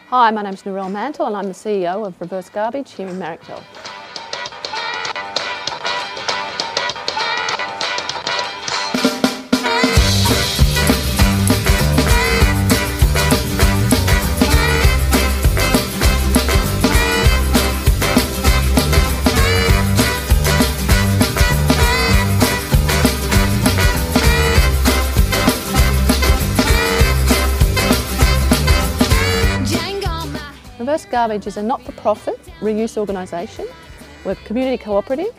Hi, my name's Narelle Mantelle and I'm the CEO of Reverse Garbage here in Mantelle. Reverse Garbage is a not-for-profit reuse organisation. We're community cooperative,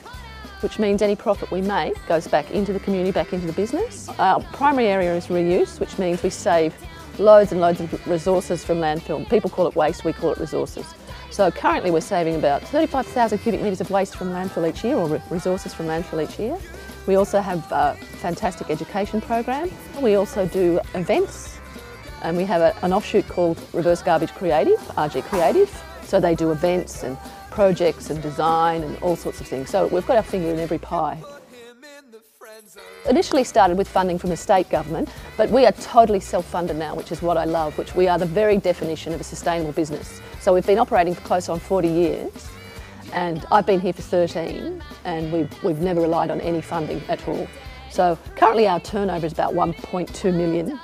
which means any profit we make goes back into the community, back into the business. Our primary area is reuse, which means we save loads and loads of resources from landfill. People call it waste, we call it resources. So currently we're saving about 35,000 cubic metres of waste from landfill each year, or resources from landfill each year. We also have a fantastic education program. We also do events. And we have an offshoot called Reverse Garbage Creative, RG Creative. So they do events and projects and design and all sorts of things. So we've got our finger in every pie. Initially started with funding from the state government, but we are totally self-funded now, which is what I love, which we are the very definition of a sustainable business. So we've been operating for close on 40 years, and I've been here for 13, and we've never relied on any funding at all. So currently our turnover is about $1.2 million.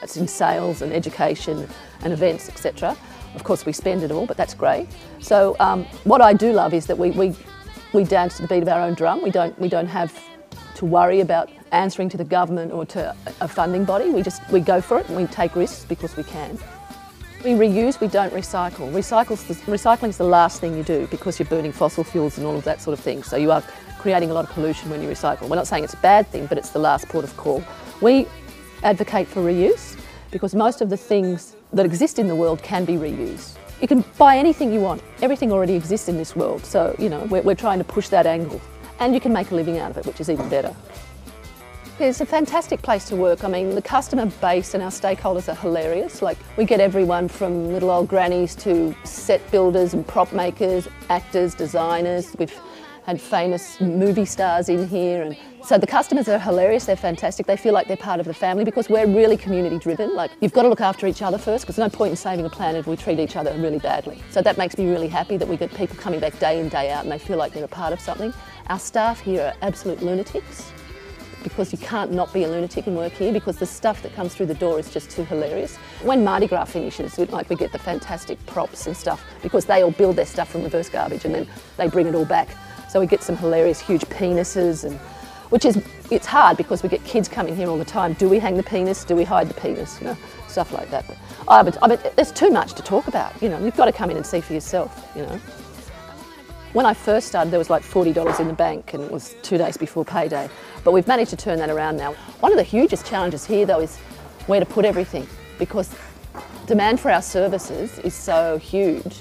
It's in sales and education and events, etc. Of course, we spend it all, but that's great. So what I do love is that we dance to the beat of our own drum. We don't have to worry about answering to the government or to a funding body. We go for it and we take risks because we can. We reuse, we don't recycle. Recycling is the last thing you do because you're burning fossil fuels and all of that sort of thing. So you are creating a lot of pollution when you recycle. We're not saying it's a bad thing, but it's the last port of call. We advocate for reuse because most of the things that exist in the world can be reused. You can buy anything you want. Everything already exists in this world. So, you know, we're trying to push that angle. And you can make a living out of it, which is even better. It's a fantastic place to work. I mean, the customer base and our stakeholders are hilarious. Like, we get everyone from little old grannies to set builders and prop makers, actors, designers. We've had famous movie stars in here, and so the customers are hilarious. They're fantastic. They feel like they're part of the family because we're really community driven. Like, you've got to look after each other first because there's no point in saving a planet if we treat each other really badly. So that makes me really happy that we get people coming back day in, day out and they feel like they're a part of something. Our staff here are absolute lunatics because you can't not be a lunatic and work here because the stuff that comes through the door is just too hilarious. When Mardi Gras finishes, we get the fantastic props and stuff because they all build their stuff from reverse garbage and then they bring it all back. So we get some hilarious huge penises, and it's hard because we get kids coming here all the time. Do we hang the penis? Do we hide the penis? You know, stuff like that. But there's too much to talk about. You know, you've got to come in and see for yourself. You know, when I first started, there was like $40 in the bank, and it was 2 days before payday. But we've managed to turn that around now. One of the hugest challenges here, though, is where to put everything, because demand for our services is so huge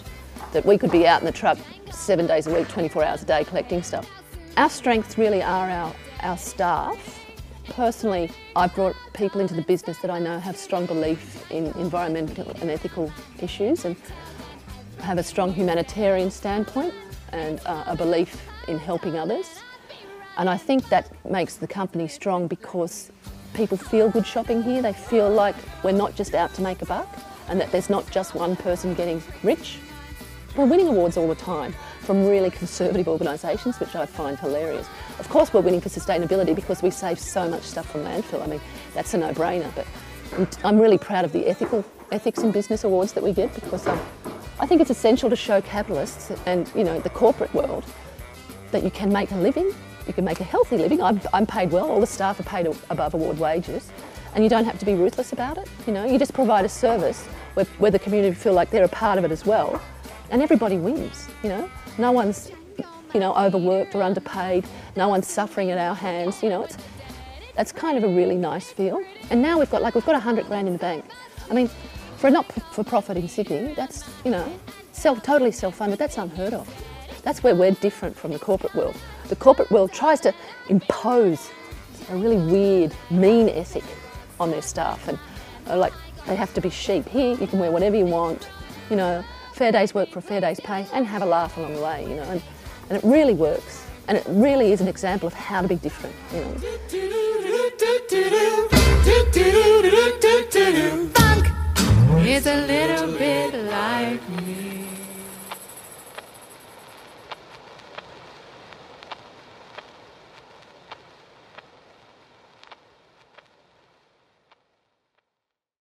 that we could be out in the truck 7 days a week, 24 hours a day collecting stuff. Our strengths really are our staff. Personally, I've brought people into the business that I know have strong belief in environmental and ethical issues and have a strong humanitarian standpoint and a belief in helping others. And I think that makes the company strong because people feel good shopping here. They feel like we're not just out to make a buck and that there's not just one person getting rich. We're winning awards all the time from really conservative organisations, which I find hilarious. Of course we're winning for sustainability because we save so much stuff from landfill. I mean, that's a no-brainer, but I'm really proud of the ethics in business awards that we get because I think it's essential to show capitalists and, you know, the corporate world that you can make a living, you can make a healthy living. I'm paid well, all the staff are paid above award wages, and you don't have to be ruthless about it. You know, you just provide a service where the community feel like they're a part of it as well. And everybody wins, you know. No one's, you know, overworked or underpaid. No one's suffering at our hands, you know. That's kind of a really nice feel. And now we've got 100 grand in the bank. I mean, for a not-for-profit in Sydney, that's, you know, totally self-funded. That's unheard of. That's where we're different from the corporate world. The corporate world tries to impose a really weird, mean ethic on their staff, and like they have to be sheep. Here, you can wear whatever you want, you know. Fair day's work for a fair day's pay, and have a laugh along the way, you know, and it really works, and it really is an example of how to be different, you know. Funk. is a little bit like me.